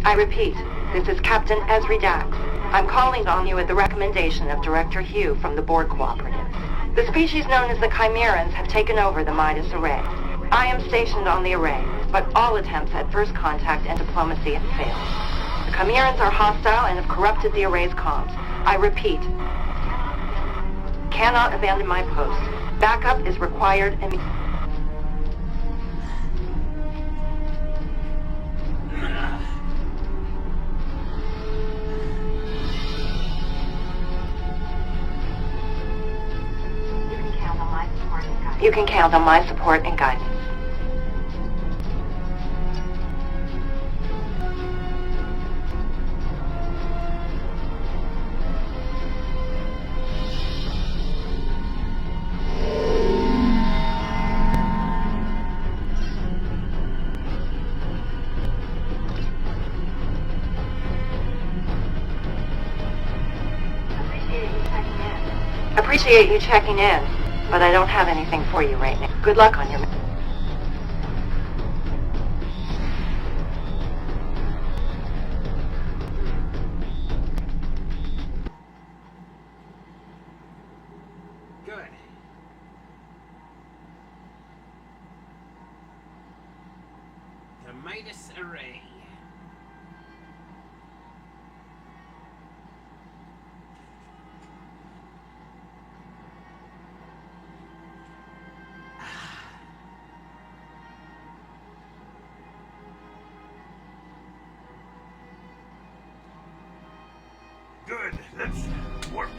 I repeat, this is Captain Ezri Dax. I'm calling on you at the recommendation of Director Hugh from the Borg Cooperatives. The species known as the Chimerans have taken over the Midas Array. I am stationed on the array, but all attempts at first contact and diplomacy have failed. The Chimerans are hostile and have corrupted the array's comms. I repeat, cannot abandon my post. Backup is required immediately. You can count on my support and guidance. Appreciate you checking in, but I don't have anything for you right now. Good luck on your... Good. The Midas Array. Good, let's work.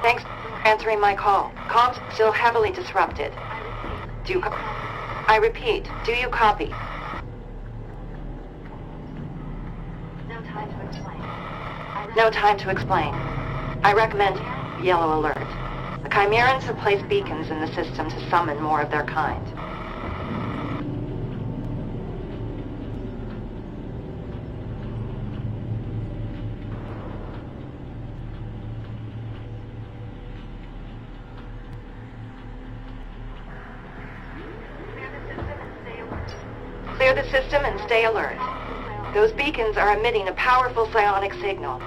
Thanks for answering my call. Comms still heavily disrupted. I repeat, do you copy? No time to explain. I recommend yellow alert. The Chimerans have placed beacons in the system to summon more of their kind. Clear the system and stay alert. Those beacons are emitting a powerful psionic signal.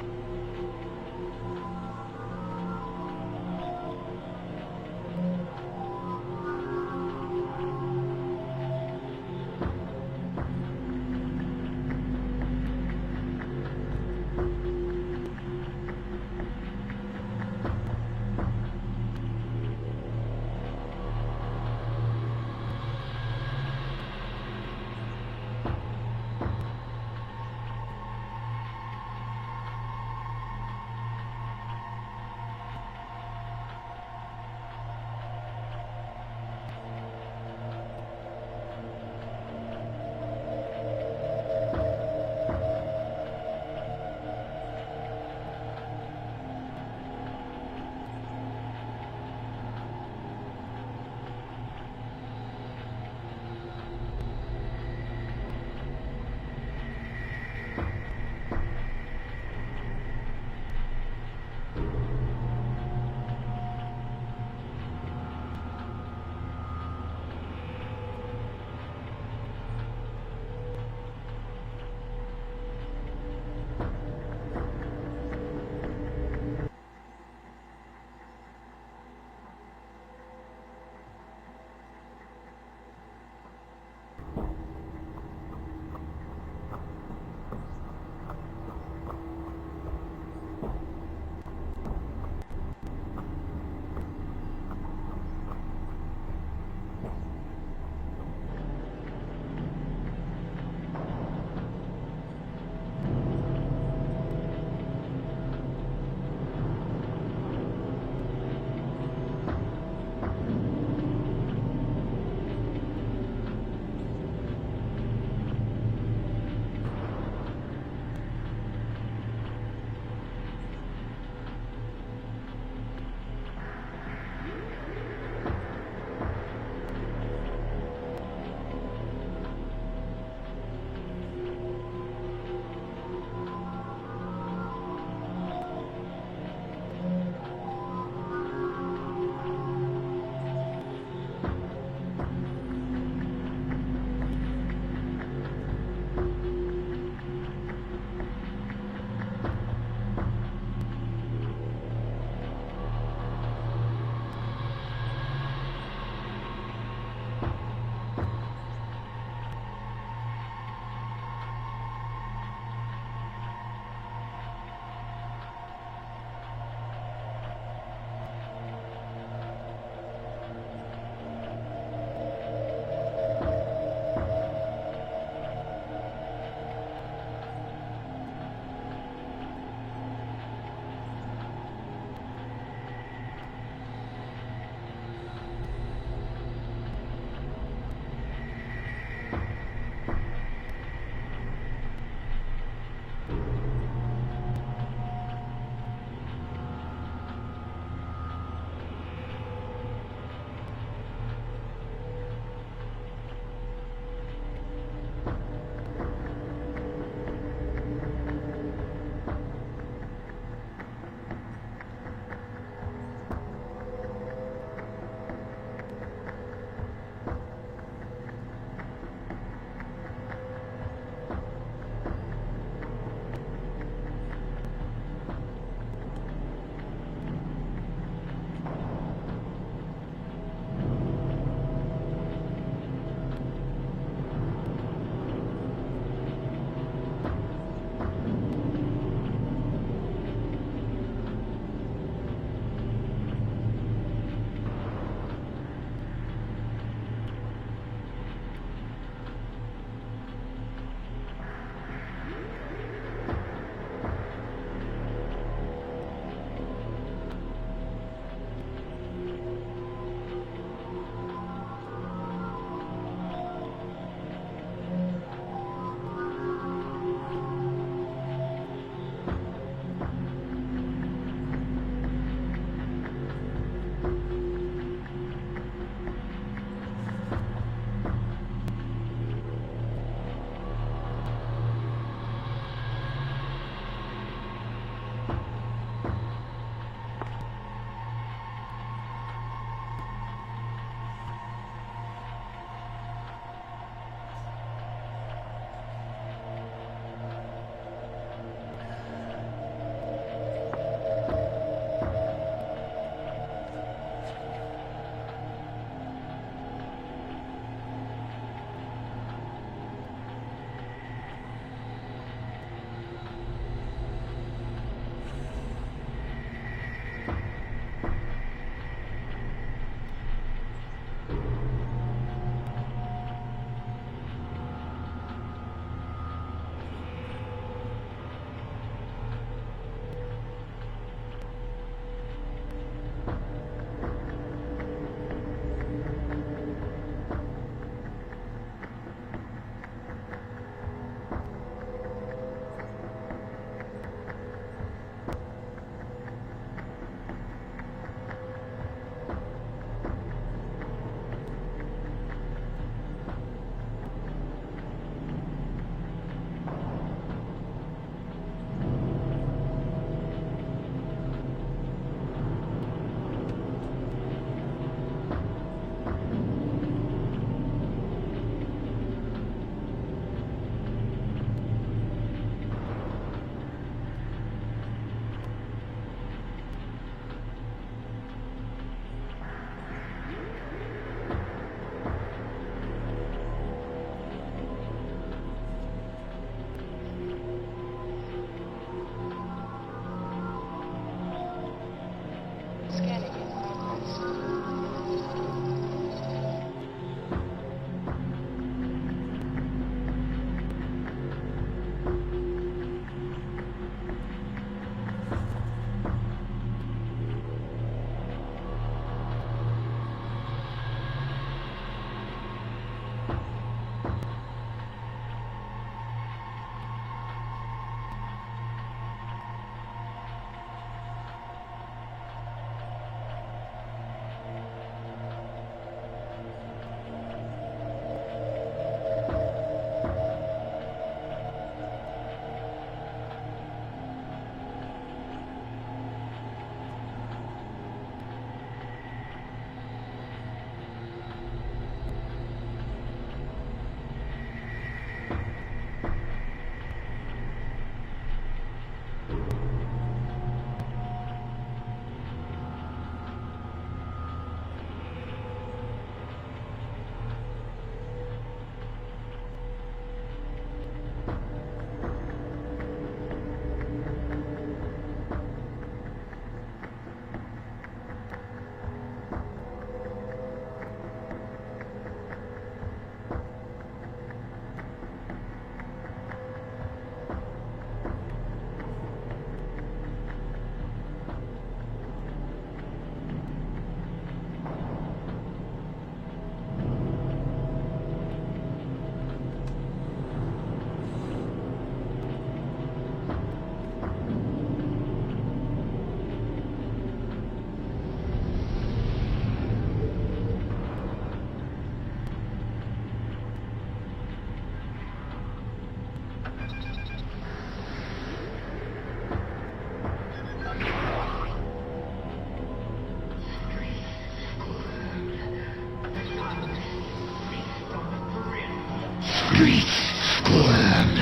streets squirm.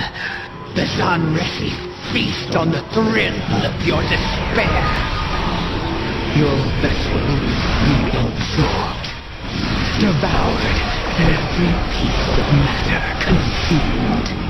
The Zanresi feast on the thrill of your despair. Your vessels be absorbed, devoured, every piece of matter consumed.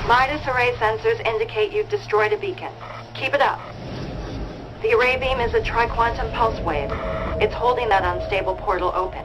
Midas array sensors indicate you've destroyed a beacon. Keep it up. The array beam is a tri-quantum pulse wave. It's holding that unstable portal open.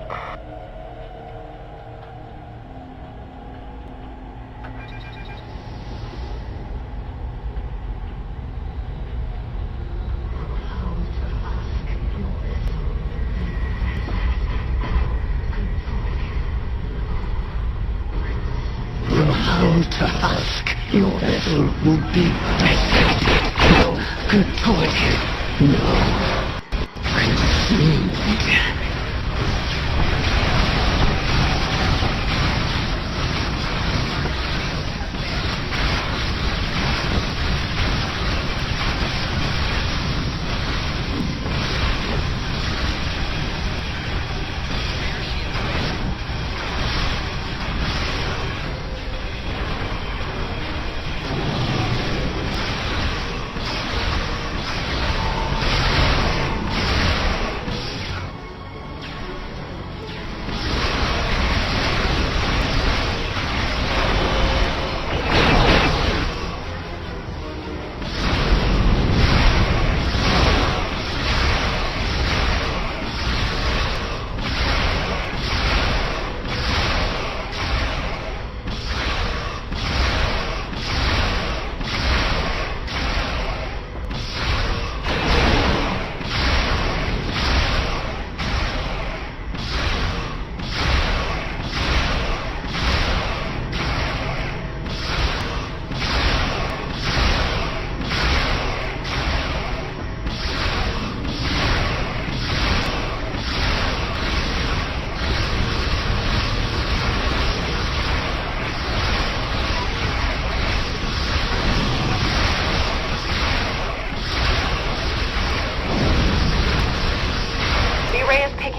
To husk, your vessel will be dissected. No, contorted. No, consumed.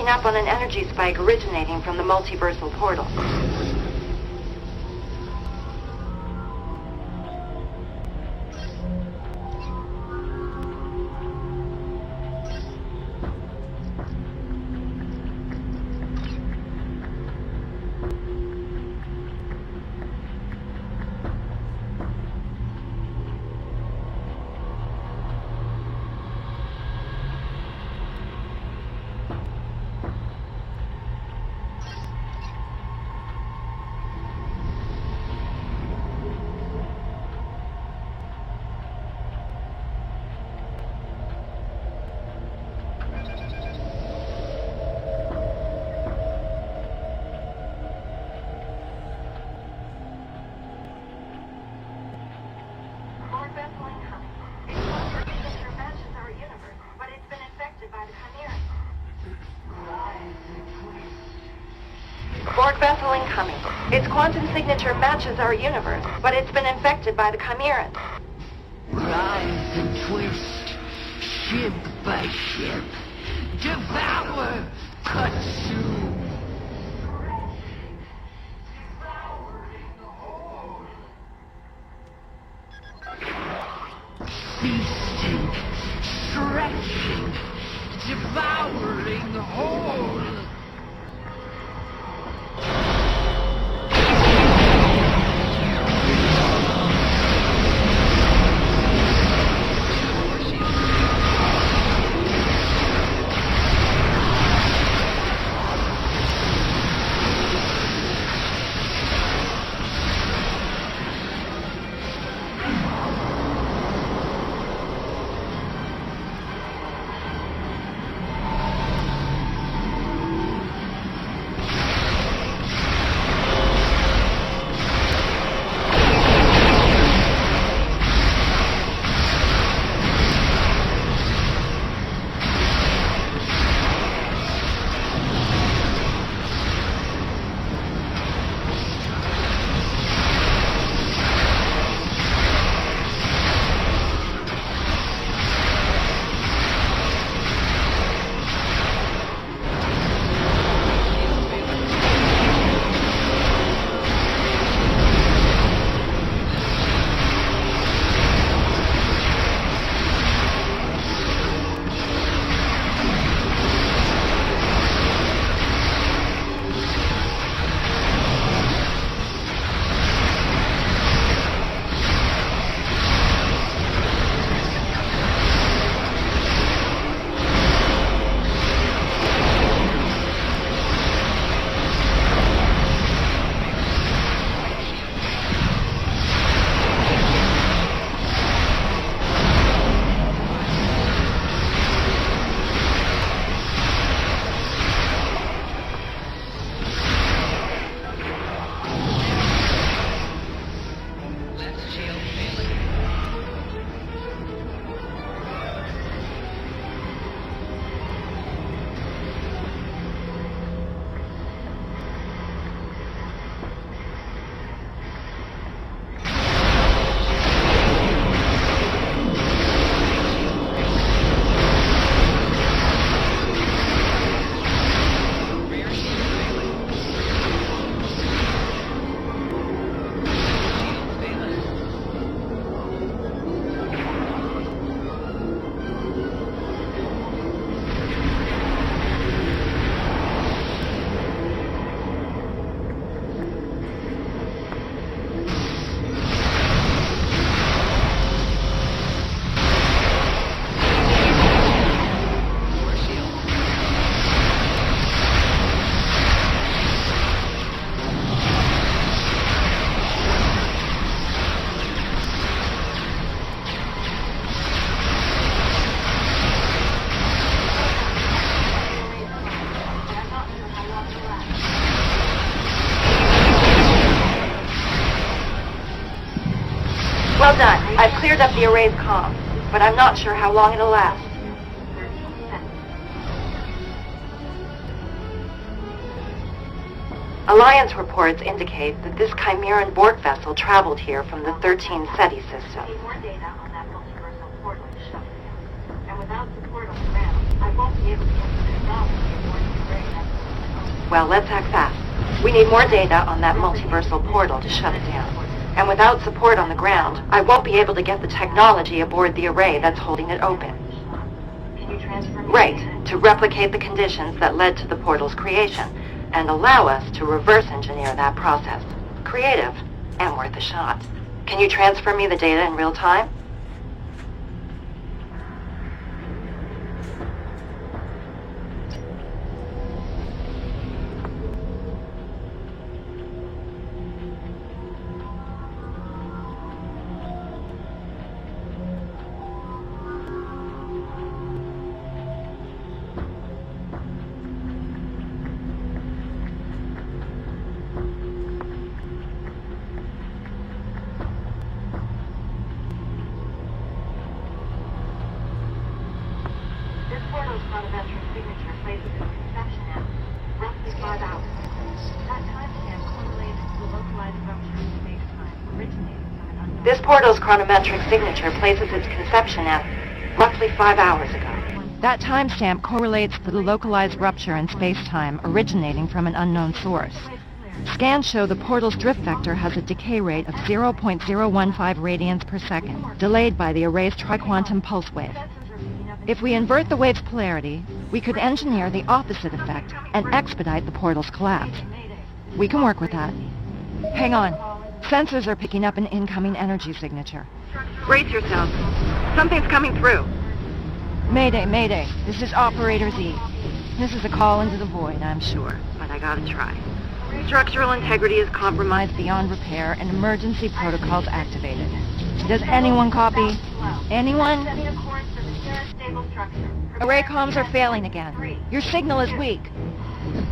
Up on an energy spike originating from the multiversal portal. Borg vessel incoming. Its quantum signature matches our universe, but it's been infected by the Chimerians. Rise and twist, ship by ship. Devour, consume. Feasting, stretching, devouring whole. cleared up the array's comms, but I'm not sure how long it'll last. Alliance reports indicate that this Chimeran Borg vessel traveled here from the 13 SETI system. More data on that multiversal portal is shut. And without support on the ground, I won't be able to get the technology aboard the array. Well, let's act fast. We need more data on that multiversal portal to shut it down. And without support on the ground, I won't be able to get the technology aboard the array that's holding it open. Can you transfer me? Right, to replicate the conditions that led to the portal's creation, and allow us to reverse engineer that process. Creative, and worth a shot. Can you transfer me the data in real time? This portal's chronometric signature places its conception at roughly 5 hours. That timestamp correlates to the localized rupture in space-time originating from an unknown... This portal's chronometric signature places its conception at roughly 5 hours ago. That timestamp correlates to the localized rupture in space-time originating from an unknown source. Scans show the portal's drift vector has a decay rate of 0.015 radians per second, delayed by the array's triquantum pulse wave. If we invert the wave's polarity, we could engineer the opposite effect and expedite the portal's collapse. We can work with that. Hang on. Sensors are picking up an incoming energy signature. Brace yourself. Something's coming through. Mayday, mayday. This is Operator Z. This is a call into the void, I'm sure, but I gotta try. Structural integrity is compromised beyond repair and emergency protocols activated. Does anyone copy? Anyone? Array comms are failing again. Your signal is weak.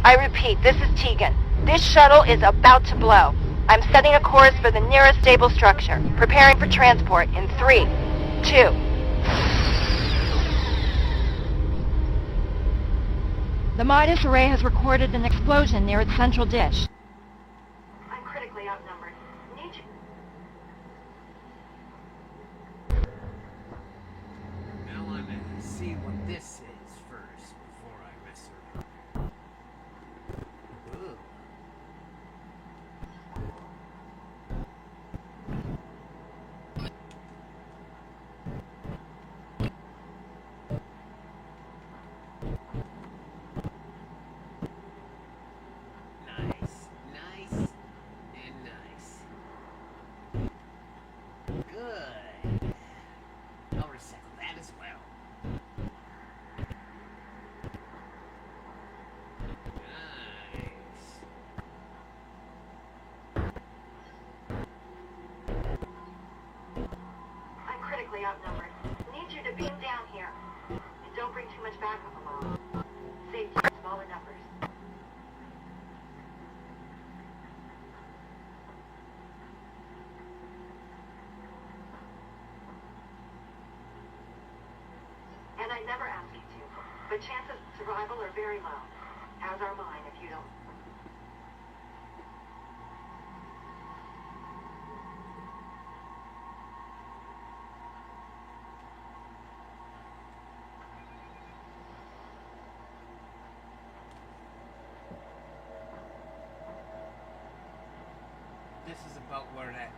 I repeat, this is Tegan. This shuttle is about to blow. I'm setting a course for the nearest stable structure. Preparing for transport in 3, 2... The Midas array has recorded an explosion near its central dish. I'm critically outnumbered. Need you... I want to see what this is first before I mess around. Ooh. Nice, nice, and nice. Good. I'll recycle that as well. Nice. I'm critically outnumbered. Need you to beam down here. And don't bring too much backup along. Safety in smaller numbers. And I never ask you to, but chances of survival are very low. As are mine if you don't. This is about where that...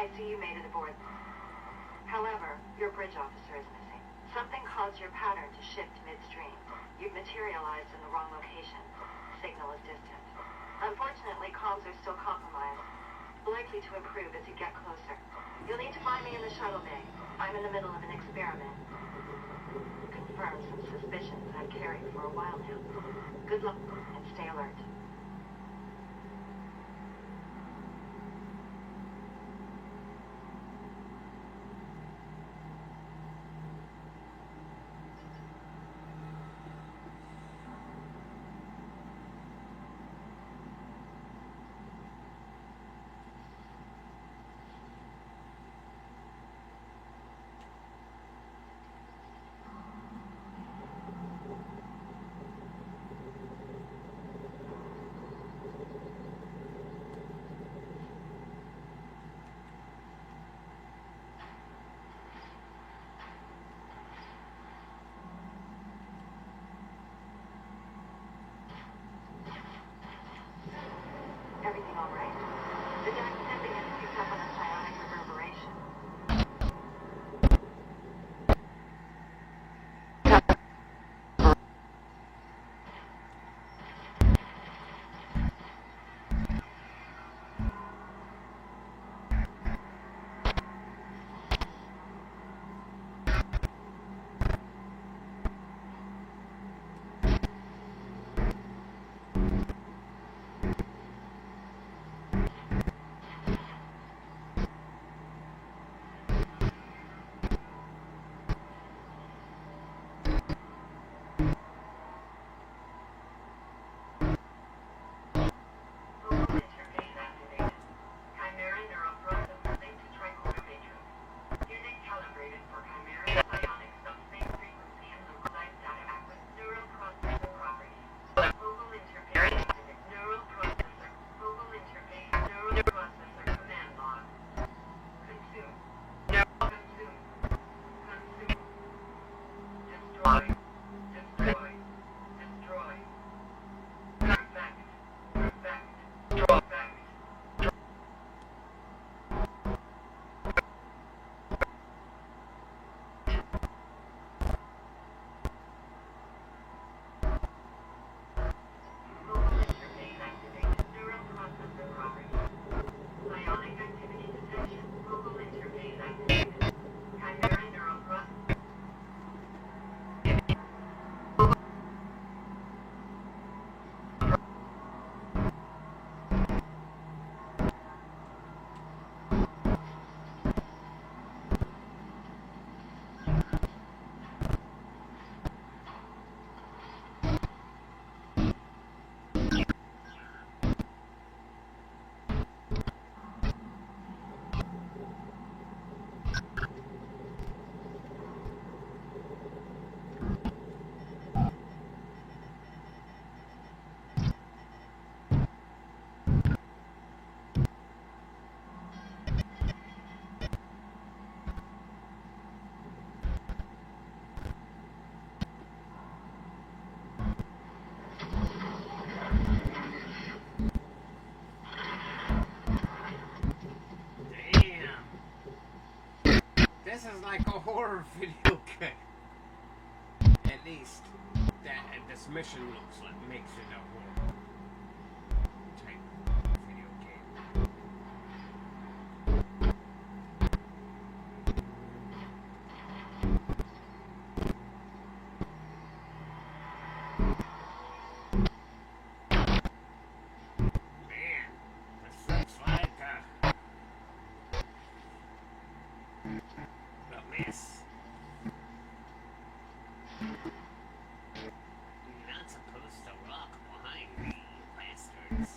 I see you made it aboard. However, your bridge officer is missing. Something caused your pattern to shift midstream. You've materialized in the wrong location. Signal is distant. Unfortunately, comms are still compromised. Likely to improve as you get closer. You'll need to find me in the shuttle bay. I'm in the middle of an experiment. Confirm some suspicions I've carried for a while now. Good luck and stay alert. Everything all right? The deck sending has picked up on a psionic reverberation. This is like a horror video game. At least that this mission looks like makes it a horror type video game. Man, this looks like a mess. You're not supposed to rock behind me, bastards.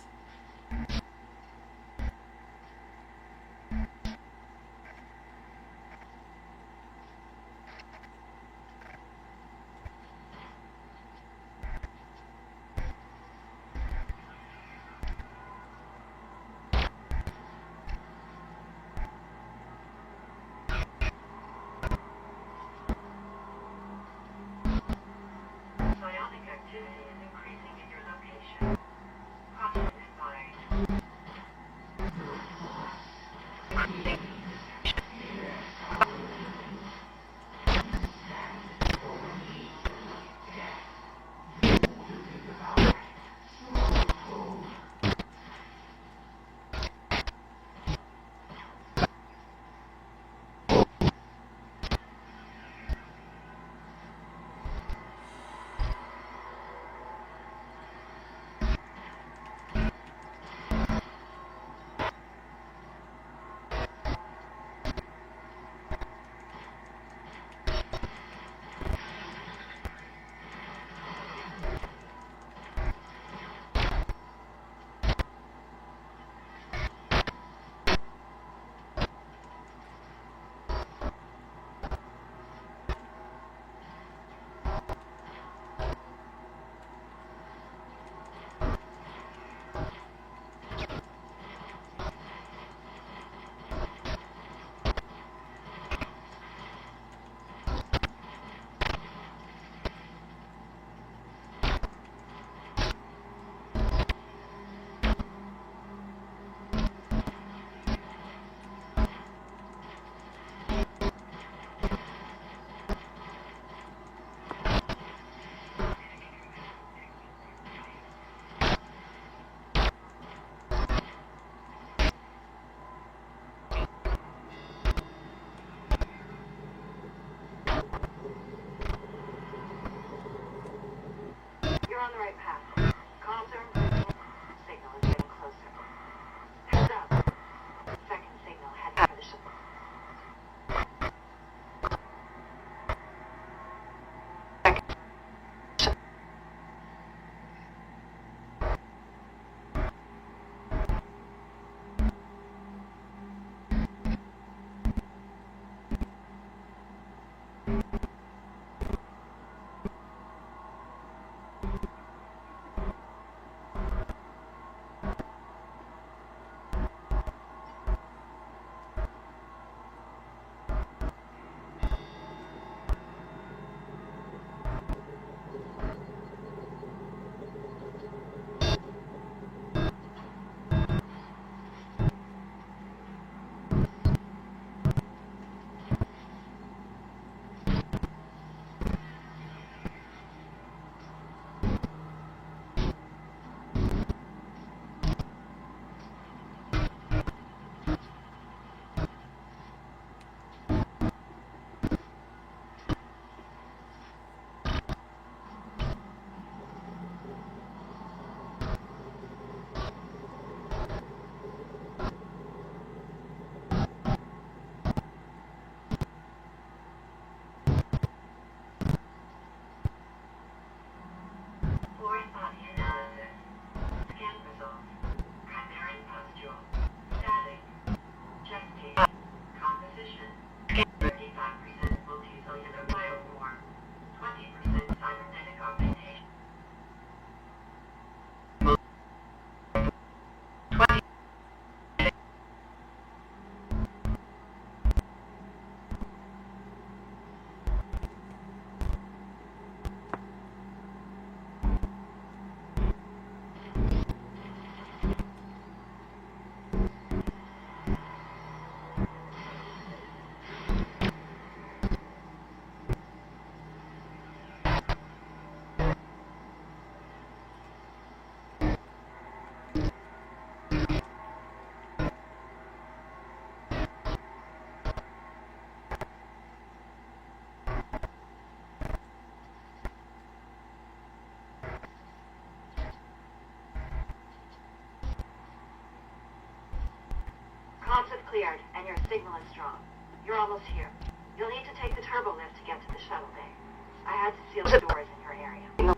Comms have cleared, and your signal is strong. You're almost here. You'll need to take the turbo lift to get to the shuttle bay. I had to seal the doors in your area.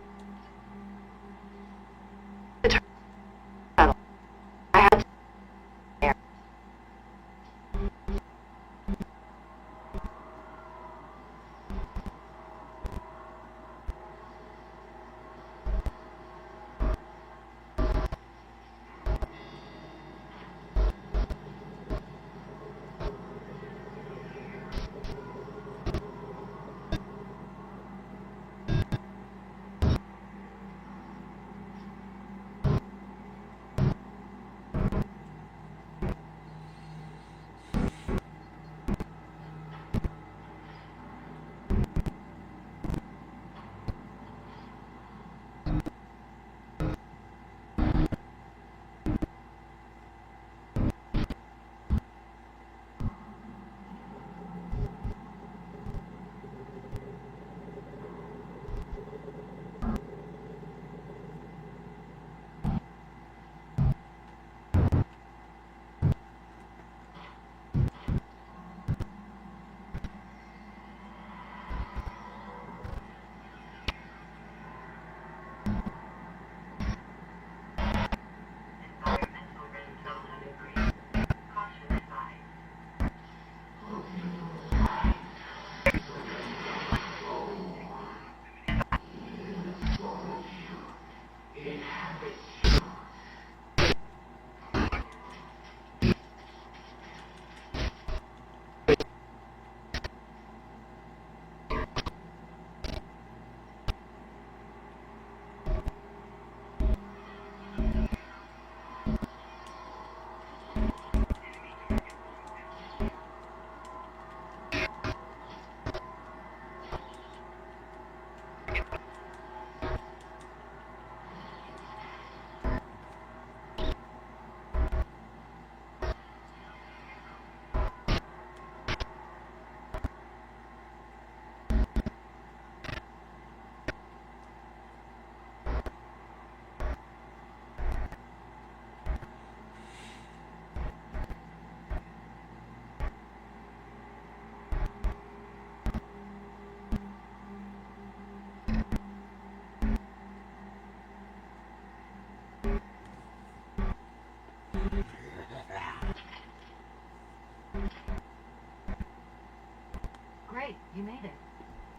Great, you made it.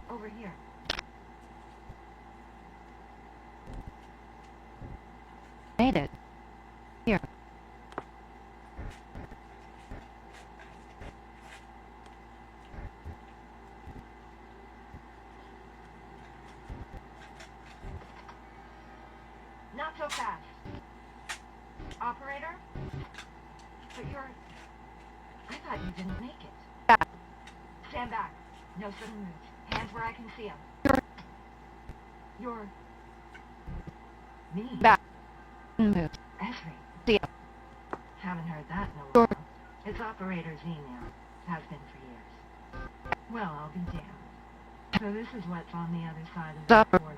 Over here. Made it. Here. Not so fast. Operator? But you're... I thought you didn't make it. Back. Stand back. No sudden moves. Hands where I can see them. You're... Me? Back. Move. Esri. See ya. Haven't heard that in a while. It's Operator Z now. Has been for years. Well, I'll be damned. So this is what's on the other side of the Stop. portal.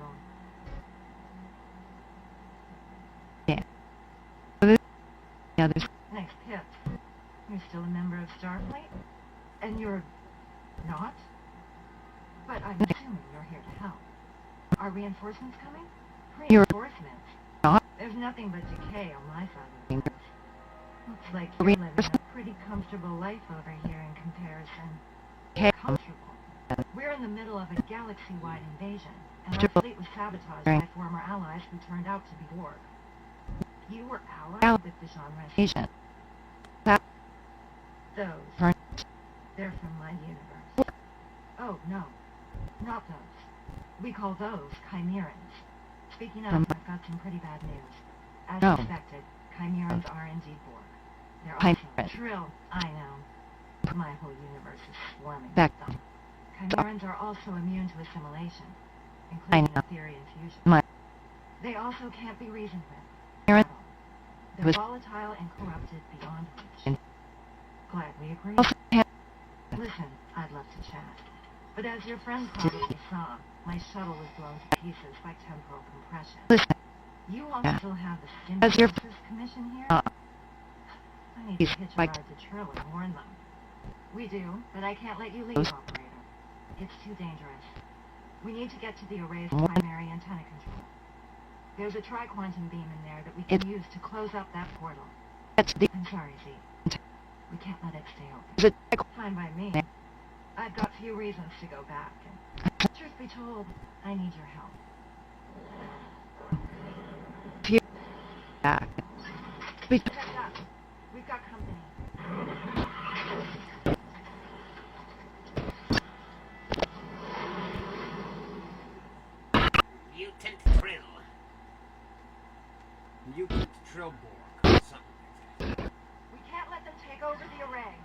The others. Nice pips. You're still a member of Starfleet? And you're... not? But I'm assuming you're here to help. Are reinforcements coming? You're Reinforcements? not. There's nothing but decay on my side of the You're fence. Looks like you're living a pretty comfortable life over here in comparison. Okay. Comfortable? We're in the middle of a galaxy-wide invasion, and our fleet was sabotaged by former allies who turned out to be Borg. You were allied with the genre. Agent. Those. They're from my universe. Oh, no. Not those. We call those Chimerans. Speaking of, I've got some pretty bad news. As No. expected, Chimerans are indeed Borg. They're Chimeran. also Trill. I know. My whole universe is swarming Back. with them. Chimerans are also immune to assimilation, including know. a theory infusion. My- They also can't be reasoned with. Aaron at all. They're was- volatile and corrupted beyond reach. And- Glad we agree. also had Listen, I'd love to chat. But as your friend probably saw, my shuttle was blown to pieces by temporal compression. listen. You all Yeah. still have the As your- Symbiosis Commission here? Uh, I need He's to hitch a like- ride to Trill and warn them. We do, but I can't let you leave, operator. It's too dangerous. We need to get to the array's primary antenna control. There's a tri-quantum beam in there that we can use to close up that portal. That's the... I'm sorry, Z. We can't let it stay open. Is it... Fine by me. I've got few reasons to go back, and truth be told, I need your help. Back. Heads up. We've got company. Mutant Trill. Mutant Trillborg, or something like that. We can't let them take over the array.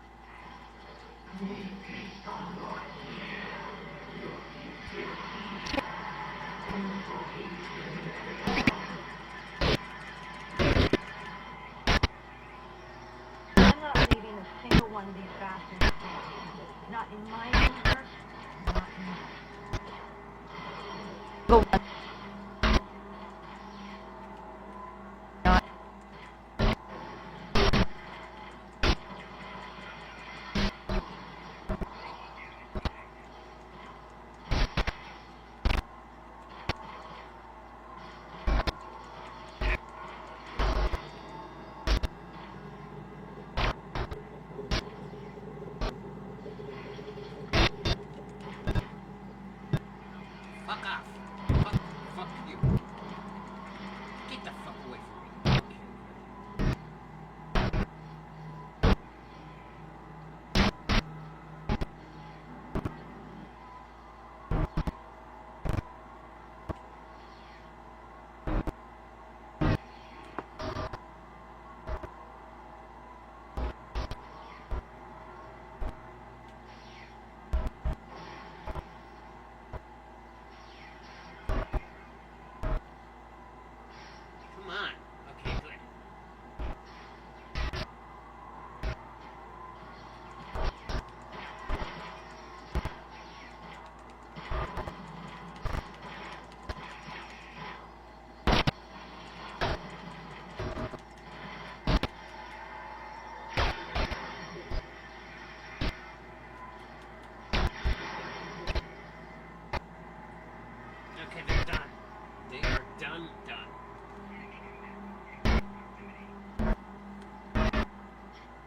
I'm not leaving a single one of these bastards. Not in my universe, not in mine. Go. Not... Fuck off. Fuck you. Get the fuck away from me. Come on. Okay, good. Okay, they're done. They are done.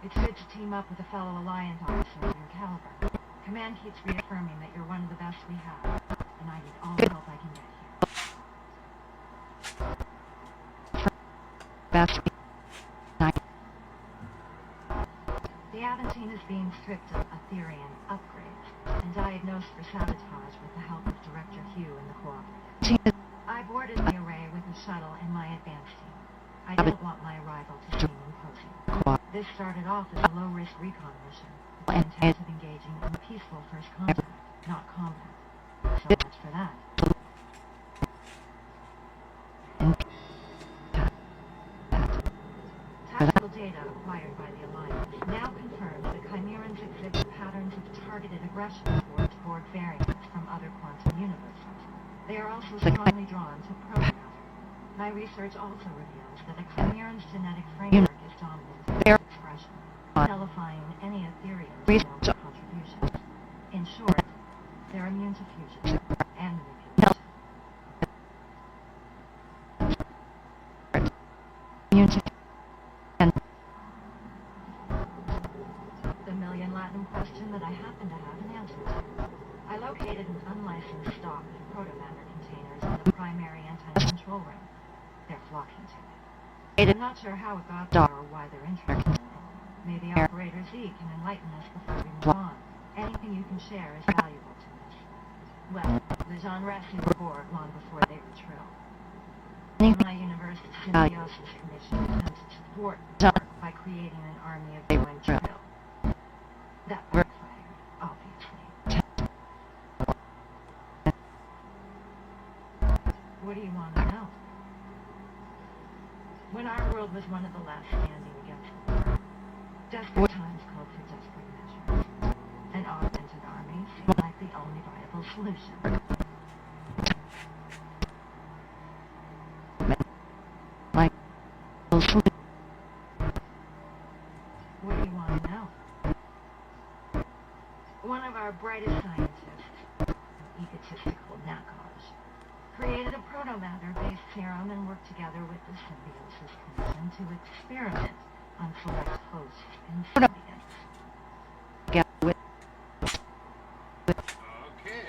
It's good to team up with a fellow Alliance officer of your caliber. Command keeps reaffirming that you're one of the best we have, and I need all the help I can get here. Best... The Aventine is being stripped of Aetherian upgrades and diagnosed for sabotage with the help of Director Hugh and the Cooperative. I boarded the array with a shuttle and my advance team. I don't want my arrival to seem imposing. This started off as a low-risk recon mission, with the intent of engaging in peaceful first contact, not combat. So much for that. Tactical data acquired by the Alliance now confirms that Chimerans exhibit patterns of targeted aggression towards Borg variants from other quantum universes. They are also strongly drawn to programming. My research also reveals that a Chimeran's genetic framework is dominant in its expression, nullifying any Aetherian contributions. In short, they're immune to fusion and manipulation. The million Latin question that I happen to have an answer to. I located an unlicensed stock of proto-matter containers in the primary antenna control room. They're flocking to it. I'm not sure how it got there or why they're interested in it. Maybe Operator Z can enlighten us before we move on. Anything you can share is valuable to us. Well, the genre knew the Borg long before they were Trill. My universe's symbiosis commission attempted to thwart the Borg by creating an army of joined Trill. That backfired, obviously. What do you want to know? When our world was one of the last standing against the war, desperate times called for desperate measures. An augmented army seemed like the only viable solution. greatest scientists, an egotistical knackoffs, created a proto-matter-based serum and worked together with the Symbiosis Commission to experiment on select hosts and symbionts. Get with Okay.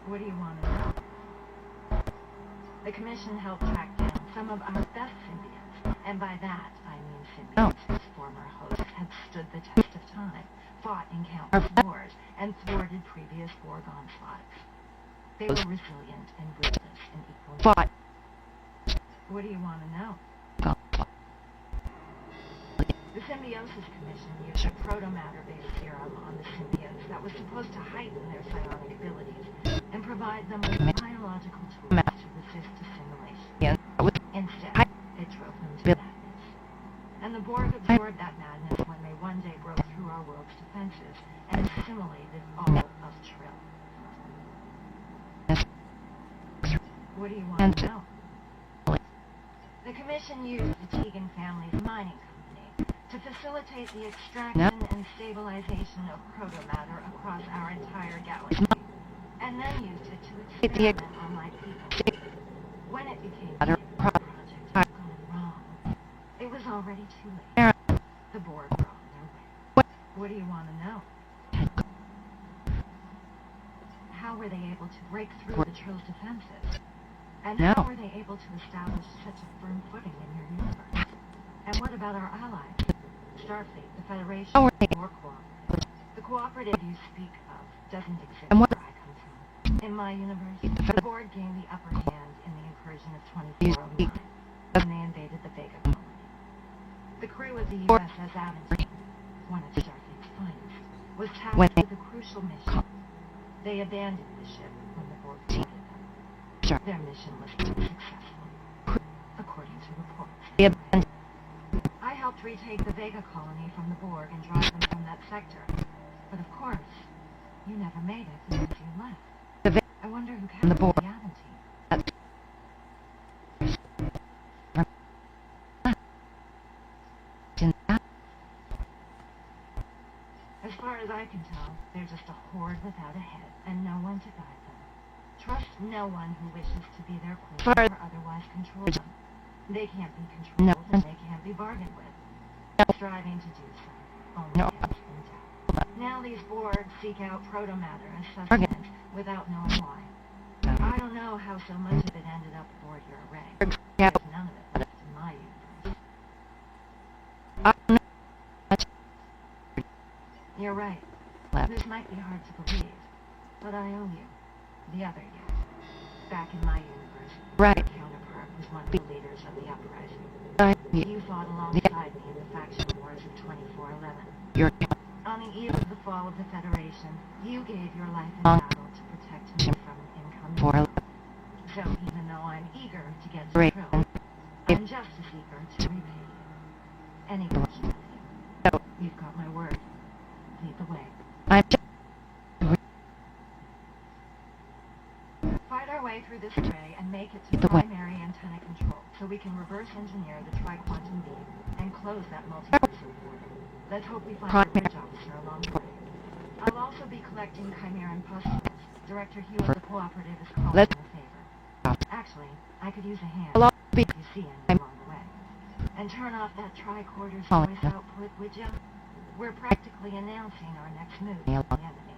What do you want to know? The Commission helped track down some of our best symbionts, and by that I mean symbionts whose former hosts had stood the test of time, fought in countless wars, and thwarted previous Borg onslaughts. They were resilient and ruthless in equal measure. fought. What do you want to know? The Symbiosis Commission used a proto-matter-based serum on the symbionts that was supposed to heighten their psionic abilities and provide them with biological tools to resist assimilation. Yeah, with Instead, it drove them to madness. And the Borg absorbed that madness when they one day broke through our world's defenses and assimilated all of Trill. What do you want to know? The Commission used the Tegan family's mining company to facilitate the extraction and stabilization of proto-matter across our entire galaxy, and then used it to experiment on my people. When it became clear that the project had gone wrong, it was already too late. The Borg were on their way. What do you want to know? How were they able to break through the Trill's defenses? And how were they able to establish such a firm footing in your universe? And what about our allies? Starfleet, the Federation, or Cooperative? The Cooperative you speak of doesn't exist where I come from. In my universe, the Borg gained the upper hand in the incursion of 2409, when they invaded the Vega colony. The crew of the USS Aventine, one of Starfleet's finest, was tasked with a crucial mission. They abandoned the ship when the Borg spotted them. Their mission was unsuccessful, according to reports. I helped retake the Vega colony from the Borg and drive them from that sector. But of course, you never made it because you left. I wonder who captured the Aventine. As far as I can tell, they're just a horde without a head and no one to guide them. Trust no one who wishes to be their queen or otherwise control them. They can't be controlled and they can't be bargained with. Striving to do so only ends in death. Now these Borg seek out proto-matter as sustenance without knowing why. I don't know how so much of it ended up aboard your array. There's none of it left in my universe. You're right. This might be hard to believe, but I owe you. The other you. Back in my universe, Right. your counterpart was one of the leaders of the uprising. You fought alongside me in the faction wars of 2411. On the eve of the fall of the Federation, you gave your life in battle to protect me from an incoming. So even though I'm eager to get to Trill, I'm just as eager to repay you. Any question of you. You've got my word. Lead the way. Fight our way through this array and make it to primary antenna control, so we can reverse engineer the tri-quantum beam and close that multiversal portal. Let's hope we find a bridge officer along the way. I'll also be collecting Chimeran pustules. Director Hugh of the Cooperative is calling in a favor. Actually, I could use a hand if you see any along the way. And turn off that tricorder's voice output, would ya? We're practically announcing our next move to the enemy.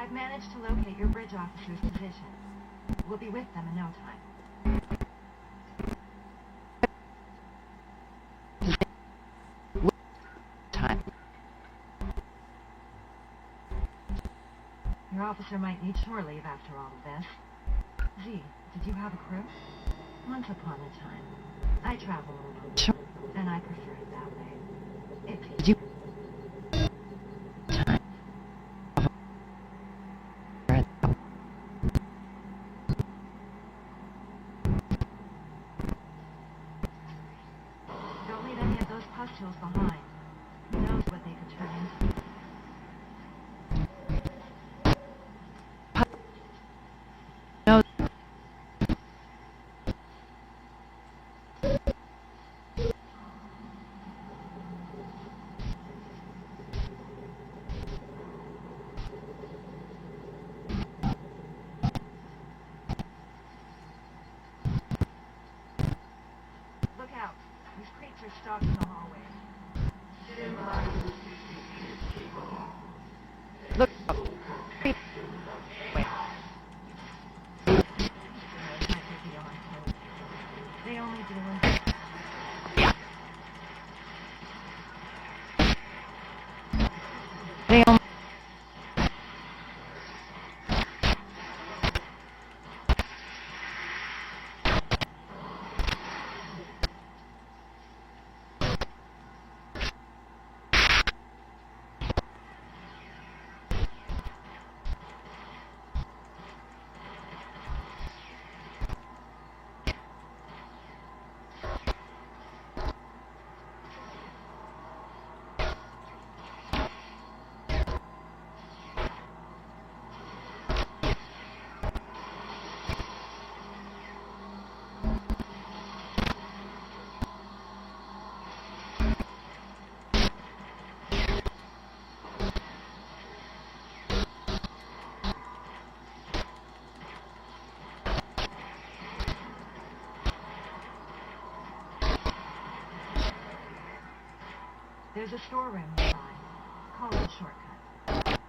I've managed to locate your bridge officer's position. We'll be with them in no time. Time. Your officer might need shore leave after all of this. Z, did you have a crew? Once upon a time, I travel alone, Sure. and I prefer it that way. If Did you? Time. don't leave any of those pustules behind. Who knows what they could turn into? No. Look out. These creatures stalking the hallway. Look. Wait. Might be beyond hope. They only deal in... They only. There's a storeroom nearby. Call it a shortcut.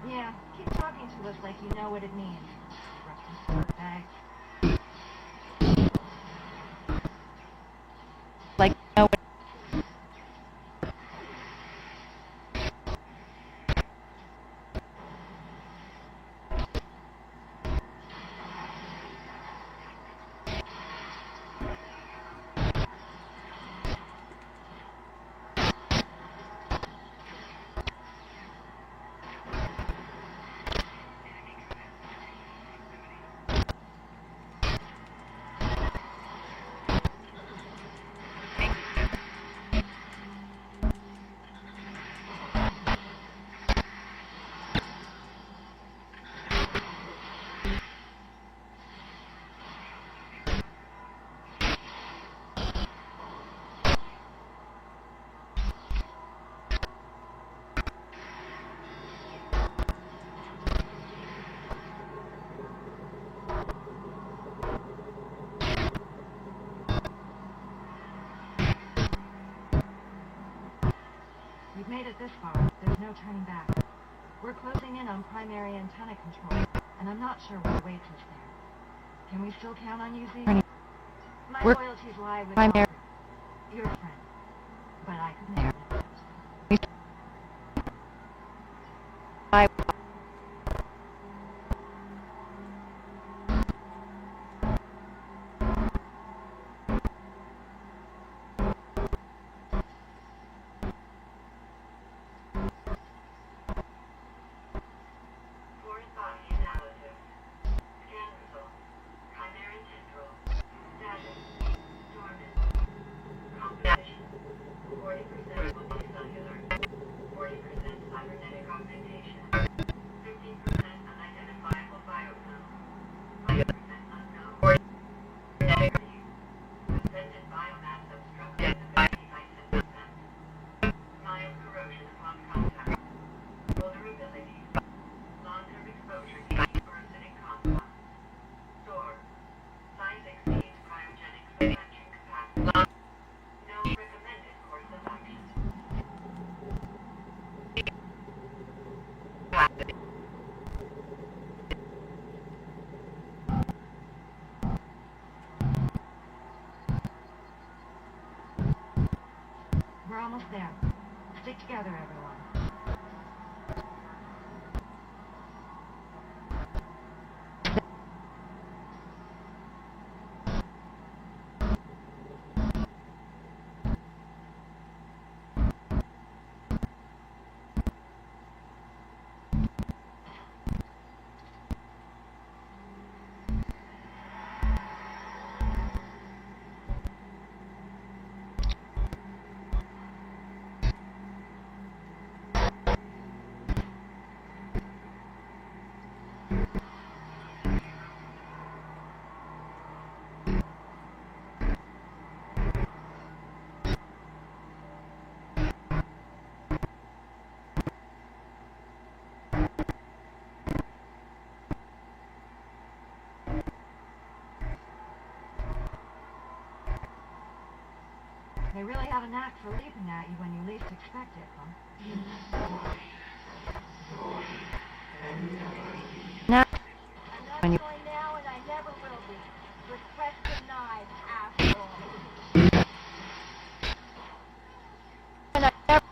Yeah, keep talking to us like you know what it means. Russian dirtbags. Like. No. We've made it this far. There's no turning back. We're closing in on primary antenna control, and I'm not sure what awaits us there. Can we still count on you, Z? My We're loyalties lie with primary- your friend. I Foreign body analysis. Scan results. Chimeran tendril. Status. Dormant. Composition. 40% multicellular. 40% cybernetic augmentation. 15% unidentifiable biofilm. 5% unknown. Genetic. Suspended biomass obstructibility by symptoms. Mild corrosion upon contact. Vulnerabilities. Long-term exposure to heat or acidic compounds. Store. Size exceeds cryogenic suspension capacity. No recommended course of action. We're almost there. Stick together, everyone. They really have a knack for leaping at you when you least expect it, huh? now I'm not when you going now, and I never will be. Request denied, asshole. and I never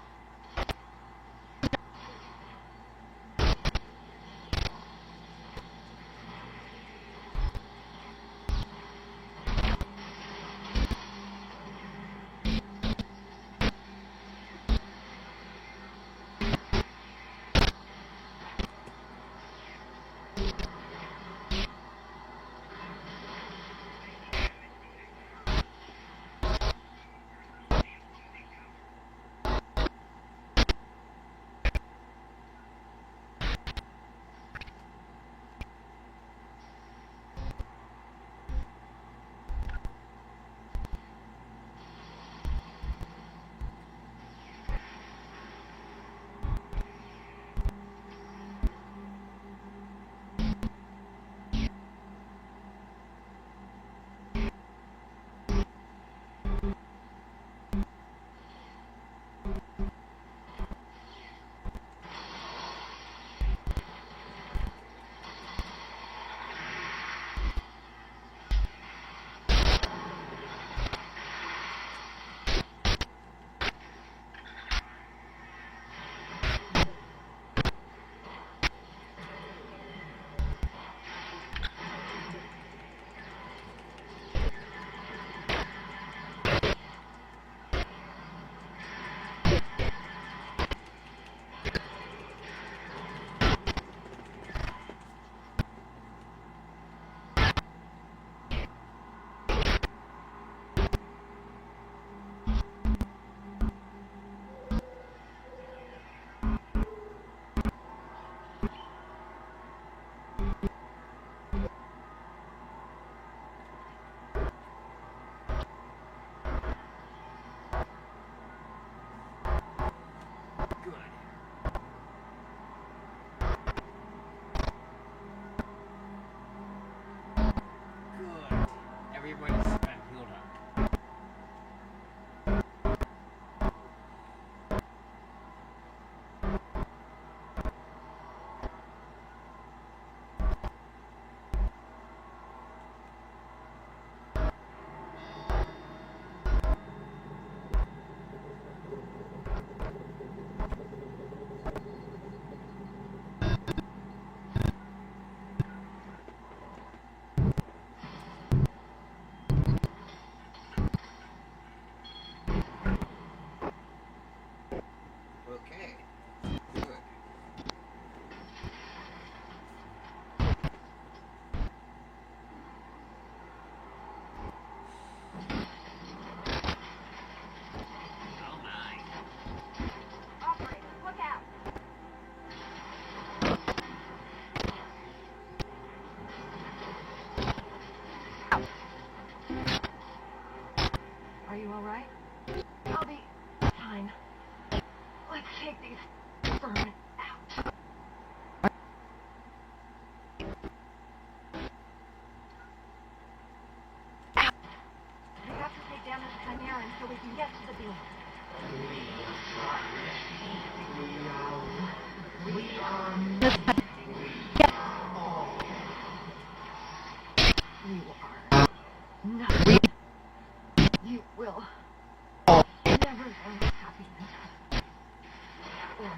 Please, burn out. We have to take down this Chimeran so we can get to the beam. You are nothing. You will never find happiness. Or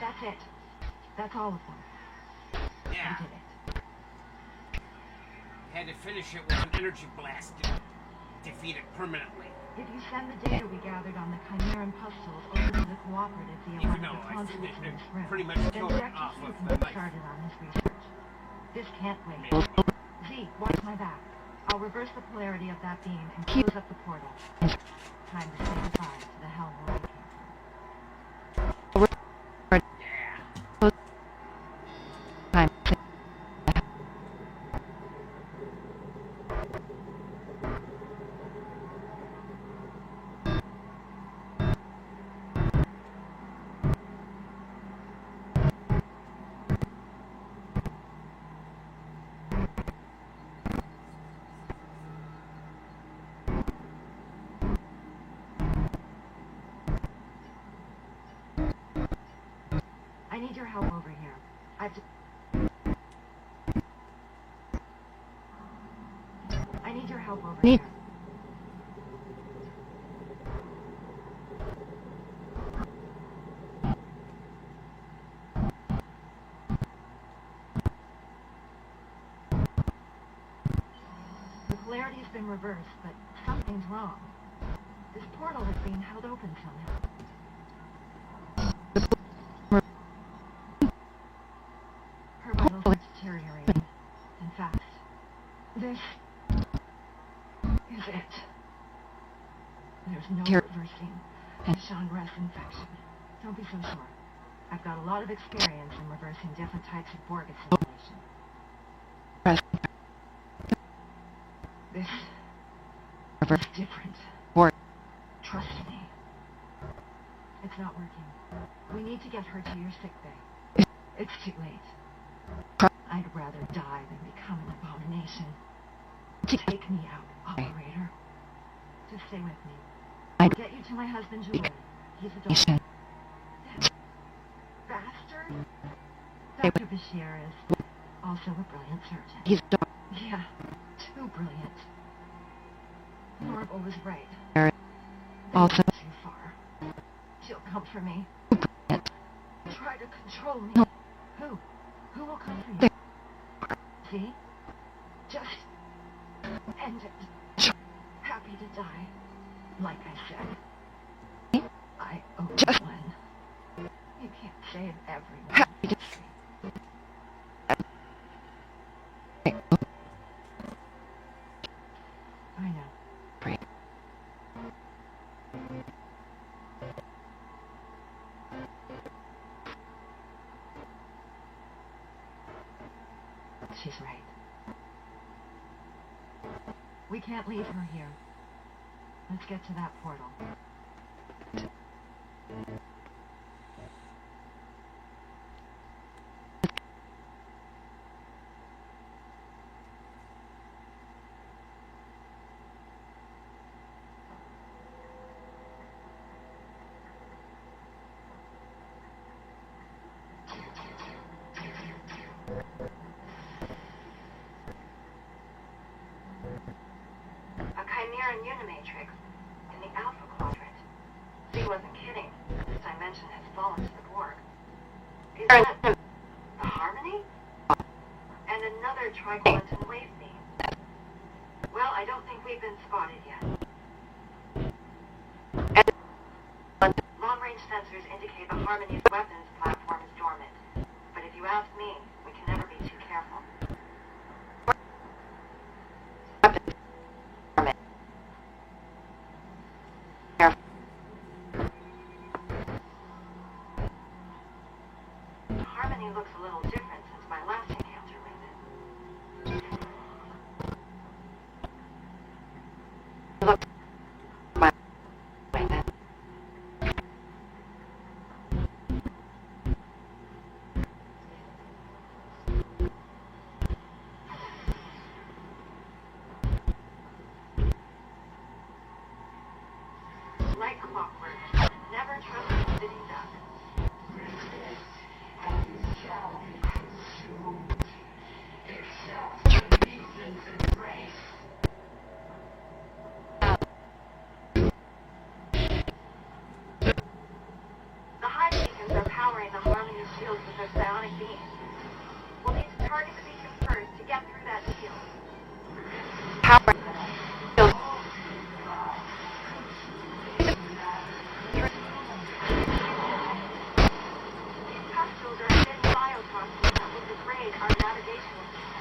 That's it. That's all of them. Yeah. I did it. Had to finish it with an energy blast to defeat it permanently. If you send the data we gathered on the Chimeran pustules over to the cooperative via Even one though of the I consulates in this room, pretty much then killed it Director off Hugh with can the get knife. started on his research. This can't wait. Z, watch my back. I'll reverse the polarity of that beam and close up the portal. Time to say goodbye to the hell where we came from. Yeah. time. I need your help over here. I need your help over here. The polarity's been reversed, but something's wrong. This portal is being held open somehow. Her vitals are deteriorating, and fast. This is it. There's no reversing Chandra's infection. Don't be so sure. I've got a lot of experience in reversing different types of Borg assimilation. This is different. Trust me. It's not working. We need to get her to your sick bay. It's too late. I'd rather die than become an abomination. Take me out, operator. Just stay with me. I'll get you to my husband, Julian. He's a doctor. That bastard? Dr. Bashir is also a brilliant surgeon. He's a doctor. Yeah, too brilliant. Norval was right. They Also went too far. She'll come for me. Try to control me. Who? Who will come for you? See? Just end it. Happy to die. Like I said. I owe one. You can't save everyone. I know. She's right. We can't leave her here. Let's get to that portal. A Chimeran Unimatrix in the Alpha Quadrant. Z wasn't kidding. This dimension has fallen to the Borg. Is that the Harmony? And another triquantum wave beam. Well, I don't think we've been spotted yet. Long-range sensors indicate the Harmony's weapons platform is dormant. But if you ask me, we can never be too careful. Harmony looks a little different since my last encounter with it. Look. Like clockwork. Never trust a sitting duck. The hive beacons are powering the Harmony shields with their psionic beams. We'll need to target the beacons first to get through that shield. Power. These pustules are thin biotoxins that will degrade our navigational system.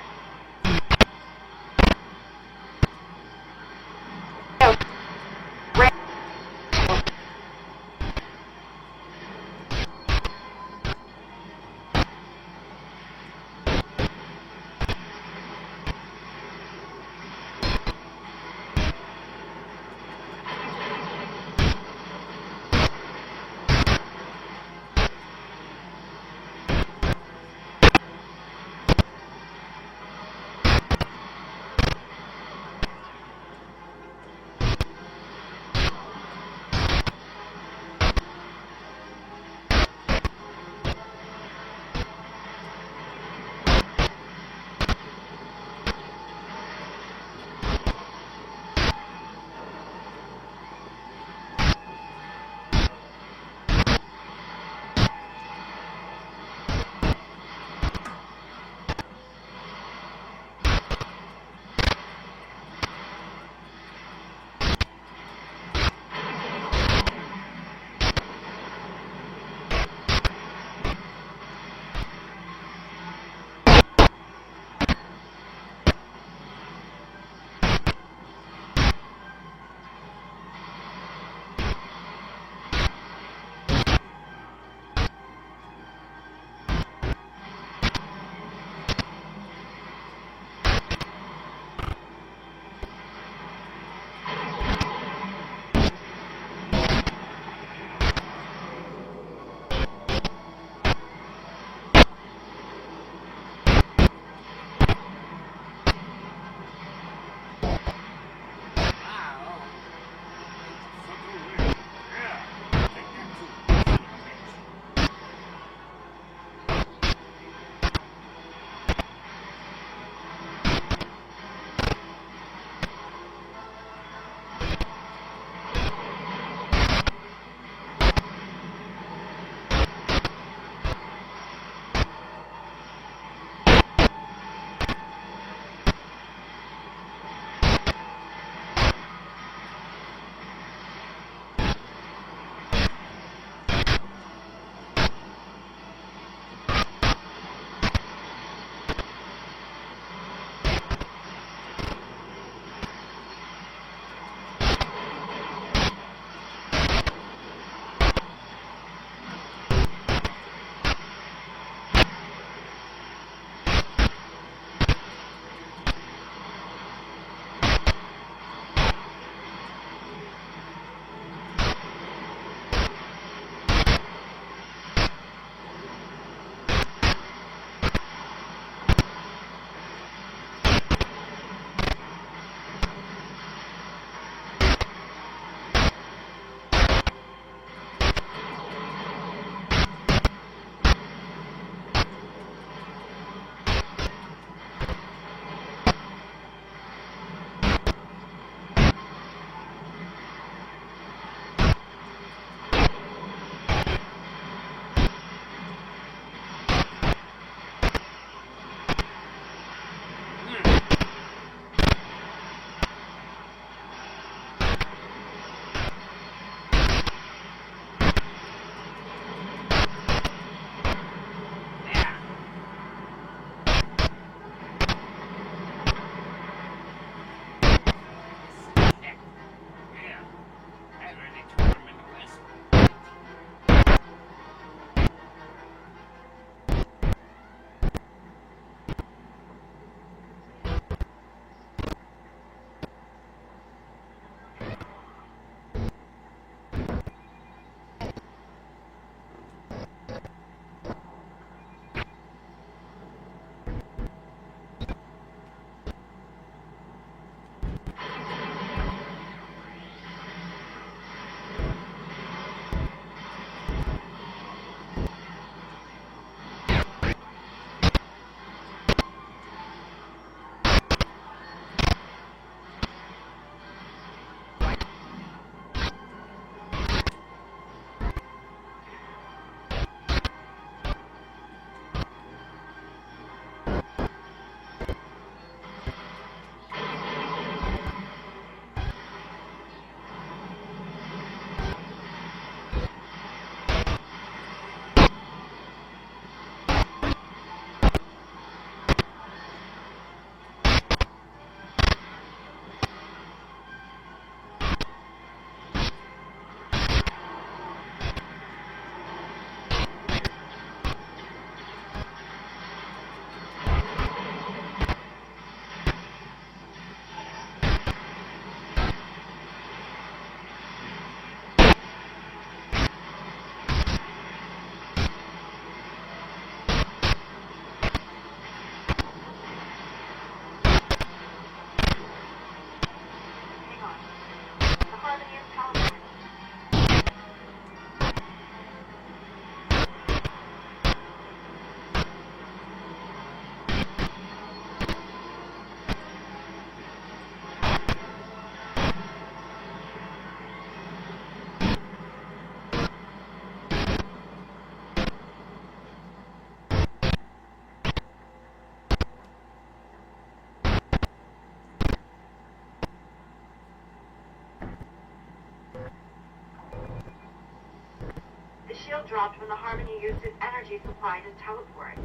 shield dropped when the Harmony used its energy supply to teleport.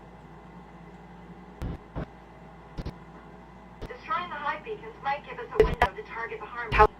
Destroying the hive beacons might give us a window to target the Harmony.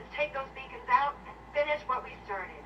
Let's take those beacons out and finish what we started.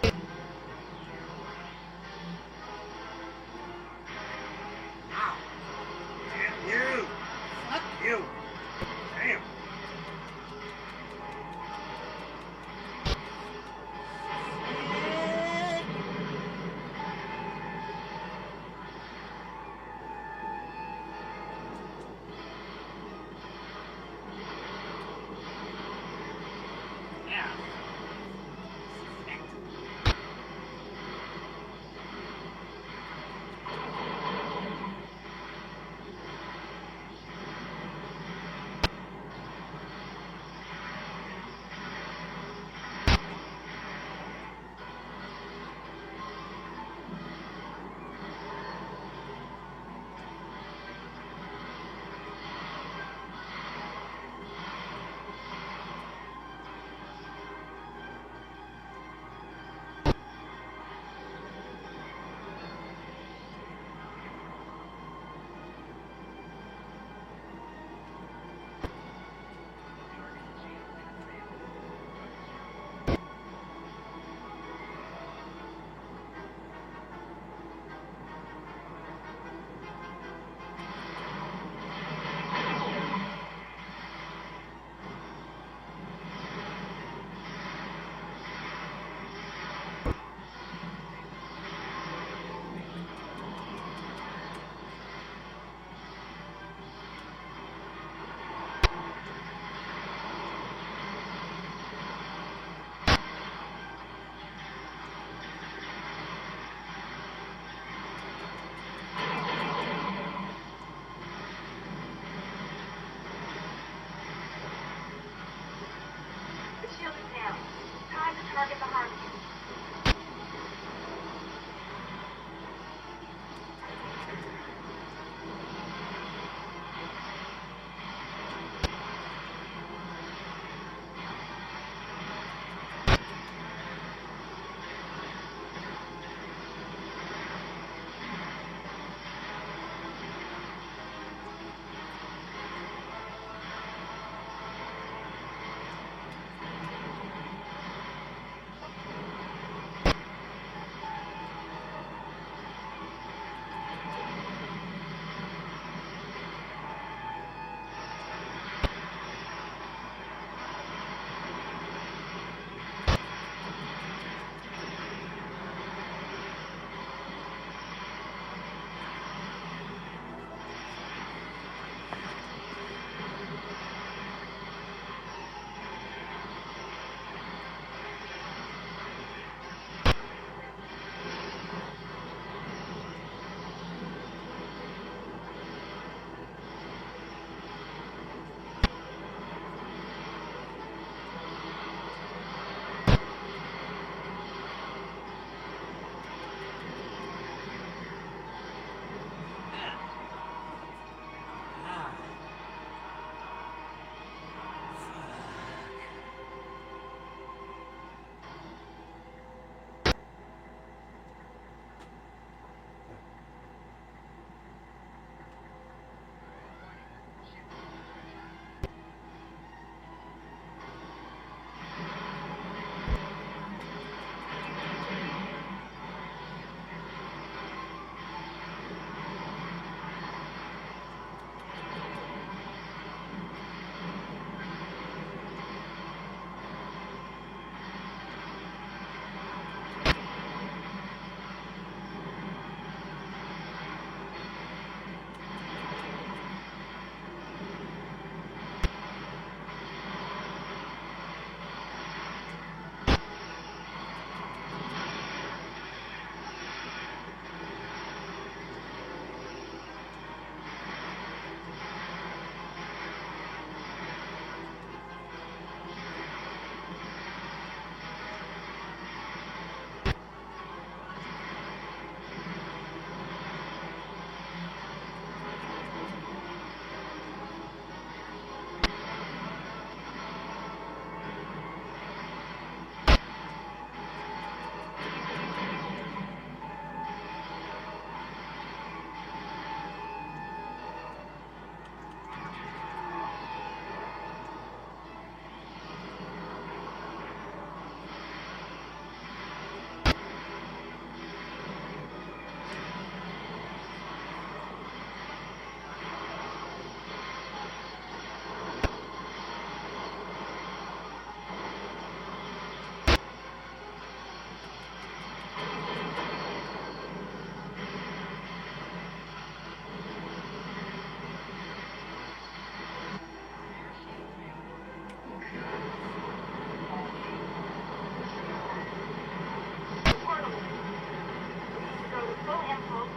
Ow! Damn you! Fuck! You! Damn! Yeah.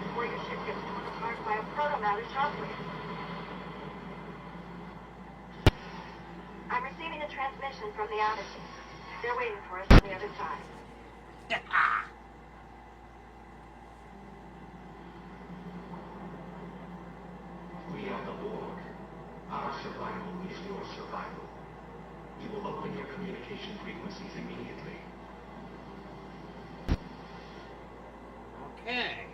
before your ship gets torn apart by a proto-matter shockwave. I'm receiving a transmission from the Odyssey. They're waiting for us on the other side. We are the Borg. Our survival is your survival. You will open your communication frequencies immediately. Okay.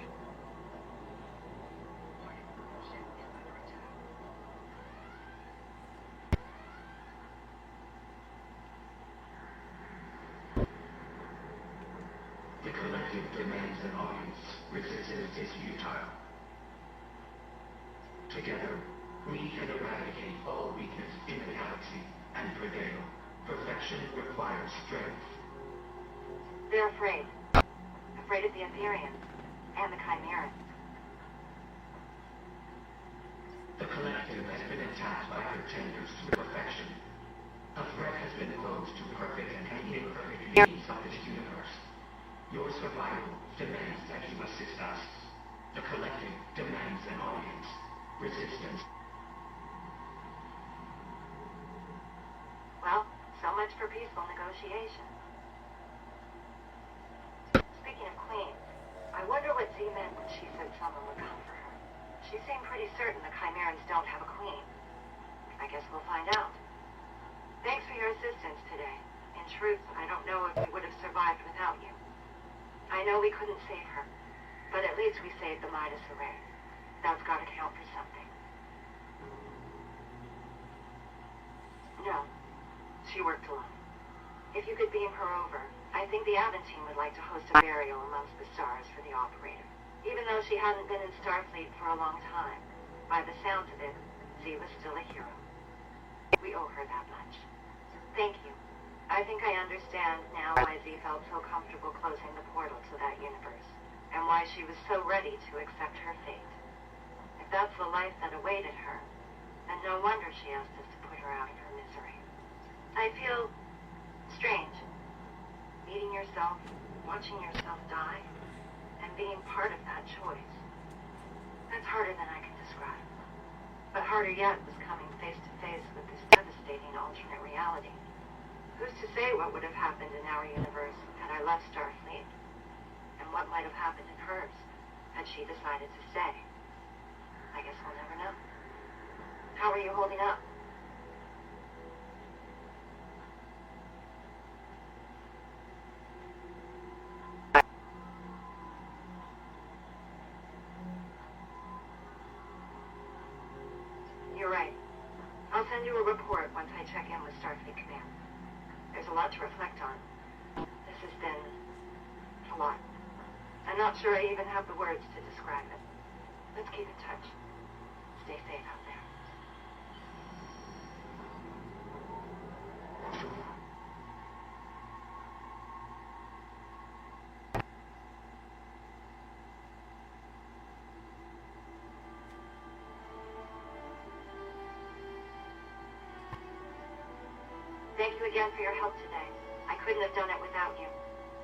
The collective demands an audience. Resistance is futile. Together, we can eradicate all weakness in the galaxy and prevail. Perfection requires strength. They're afraid. Afraid of the Ethereans and the Chimerans. The collective has been attacked by pretenders to perfection. A threat has been posed to perfect and imperfect beings of this universe. Your survival demands that you assist us. The collective demands an audience. Resistance. Well, so much for peaceful negotiation. Speaking of queens, I wonder what Z meant when she said someone would come for her. She seemed pretty certain the Chimerans don't have a queen. I guess we'll find out. Thanks for your assistance today. In truth, I don't know if we would have survived without you. I know we couldn't save her, but at least we saved the Midas Array. That's got to count for something. No, she worked alone. If you could beam her over, I think the Aventine would like to host a burial amongst the stars for the operator. Even though she hadn't been in Starfleet for a long time, by the sounds of it, Z was still a hero. We owe her that much. Thank you. I think I understand now why Z felt so comfortable closing the portal to that universe, and why she was so ready to accept her fate. If that's the life that awaited her, then no wonder she asked us to put her out of her misery. I feel strange. Meeting yourself, watching yourself die, and being part of that choice. That's harder than I can describe. But harder yet was coming face to face with this devastating alternate reality. Who's to say what would have happened in our universe had I left Starfleet? And what might have happened in hers had she decided to stay? I guess we'll never know. How are you holding up? You're right. I'll send you a report once I check in with Starfleet Command. There's a lot to reflect on. This has been a lot. I'm not sure I even have the words to describe it. Let's keep in touch. Stay safe out there. Thank you again for your help today. I couldn't have done it without you.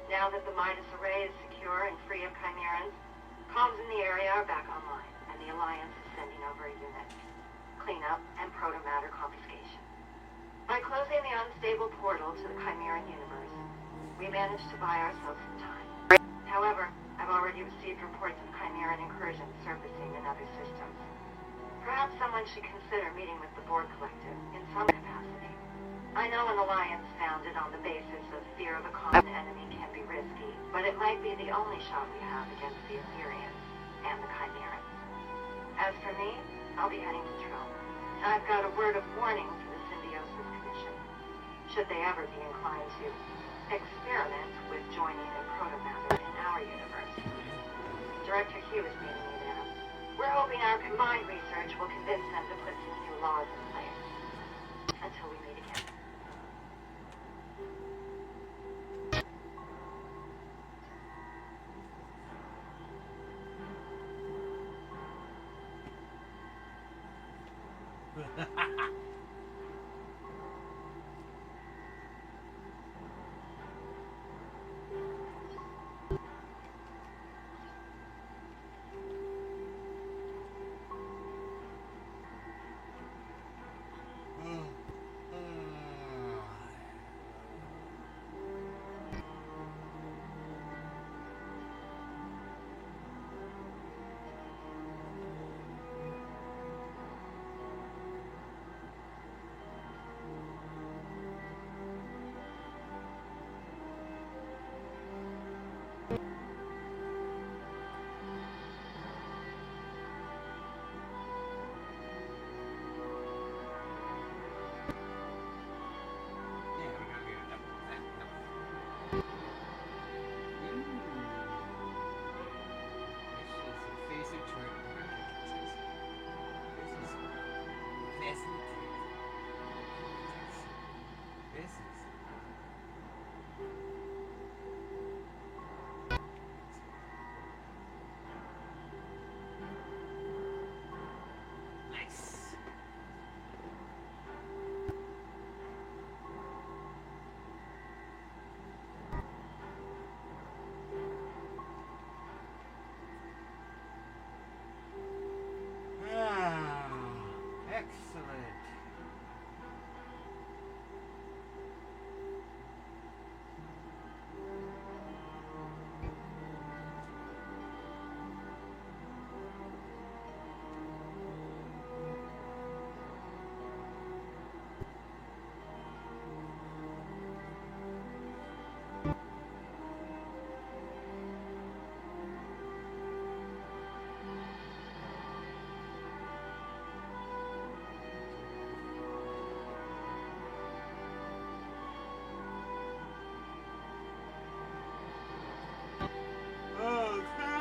Now that the Midas Array is secure and free of Chimerans, comms in the area are back online, and the Alliance is sending over a unit. Cleanup and proto-matter confiscation. By closing the unstable portal to the Chimeran universe, we managed to buy ourselves some time. However, I've already received reports of Chimeran incursions surfacing in other systems. Perhaps someone should consider meeting with the Borg Collective in some capacity. I know an alliance founded on the basis of fear of a common enemy can be risky, but it might be the only shot we have against the Ethereans and the Chimerans. As for me, I'll be heading to Trome. I've got a word of warning for the Symbiosis Commission. Should they ever be inclined to experiment with joining in proto-matter in our universe. Director Hugh is meeting me there. We're hoping our combined research will convince them to put some new laws in place. Until we meet again.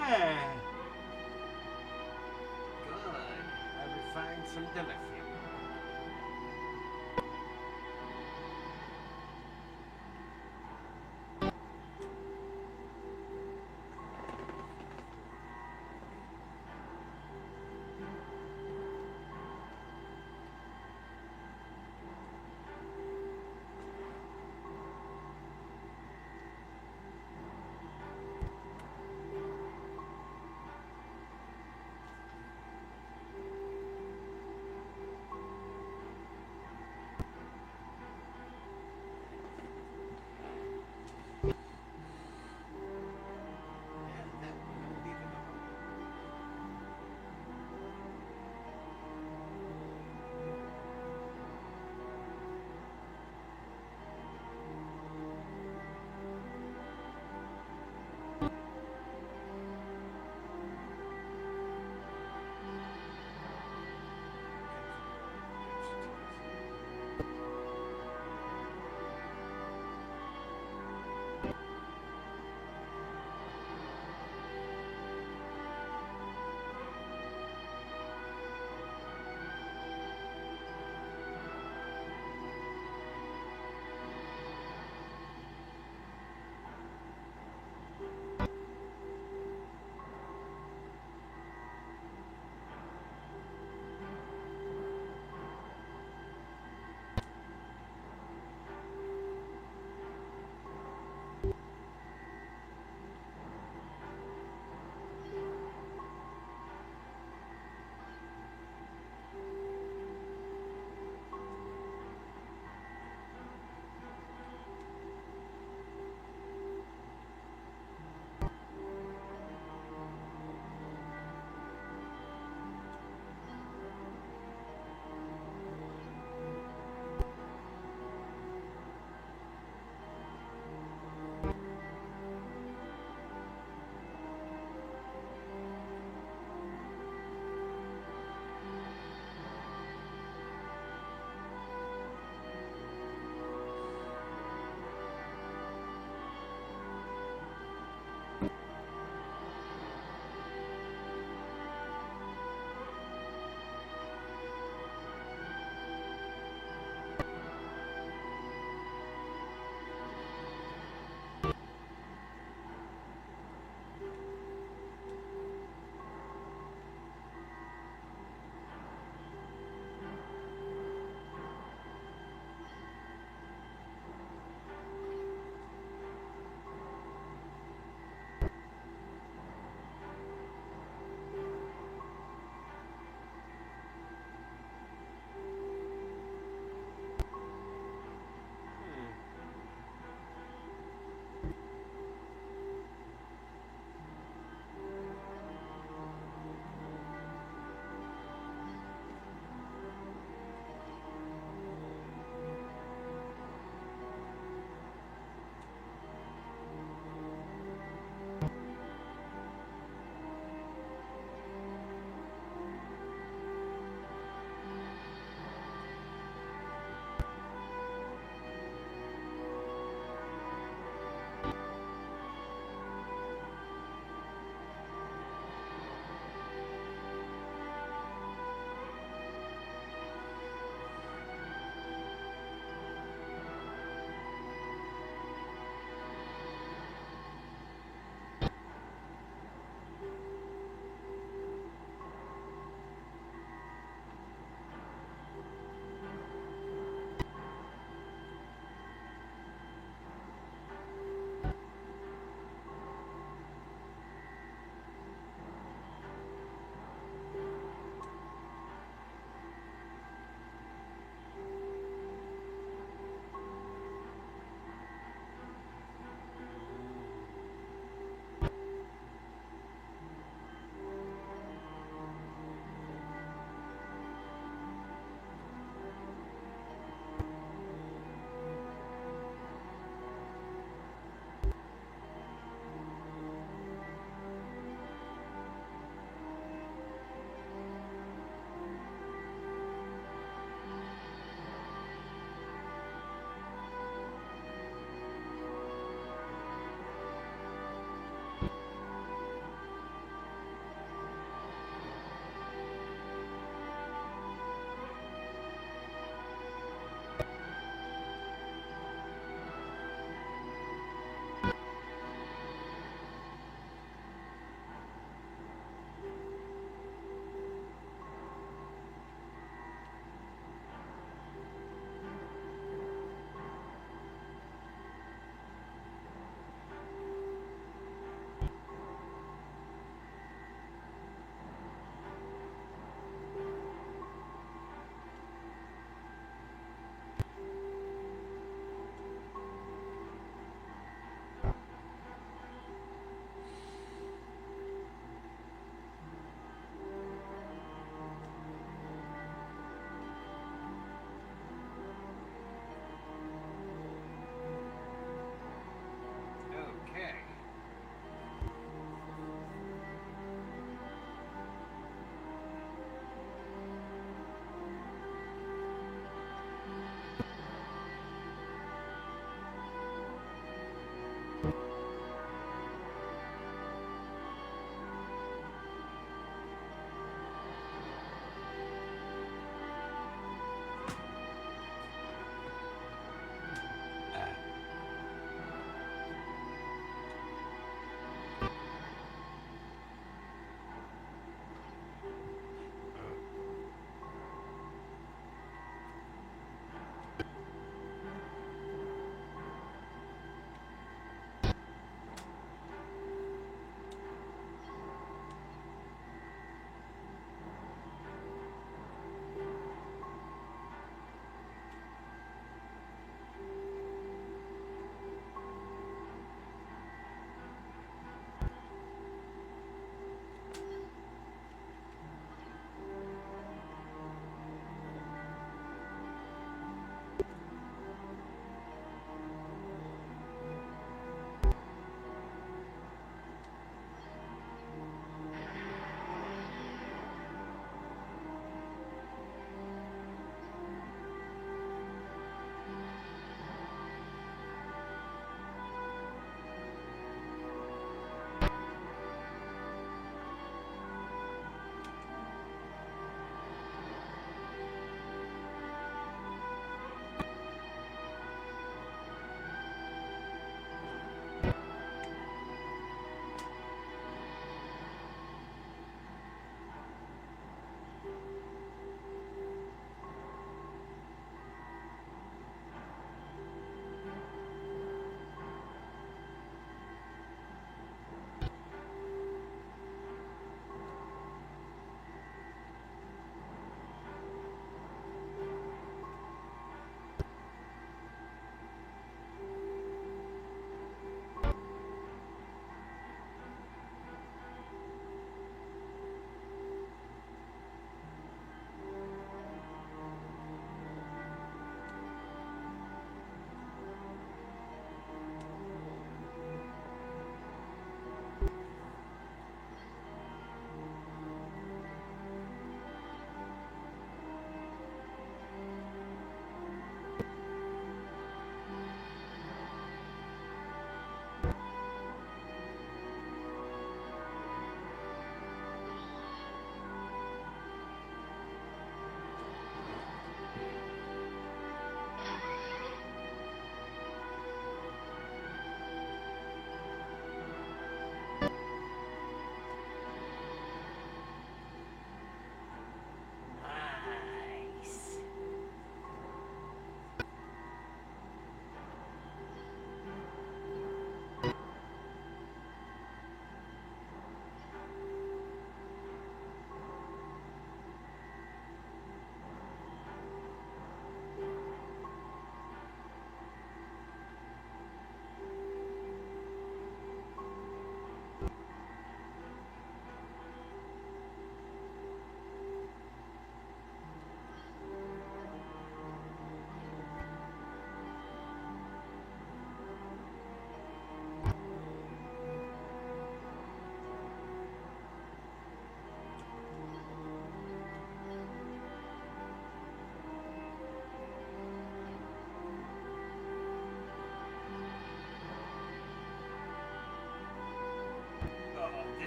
Ah. Good. I refined some dinner for you.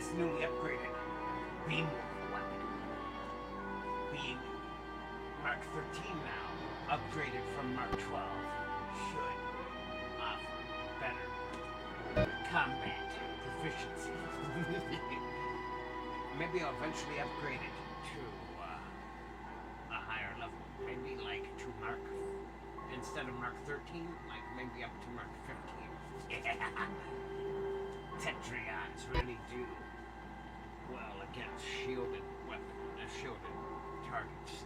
this newly upgraded beam weapon, being Mark 13 now, upgraded from Mark 12, should offer better combat proficiency. Maybe I'll eventually upgrade it to a higher level. Maybe like to Mark, instead of Mark 13, like maybe up to Mark 15. Yeah. Tetrions really do well against shielded weapons, shielded targets.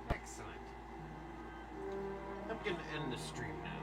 Excellent. Gonna end the stream now.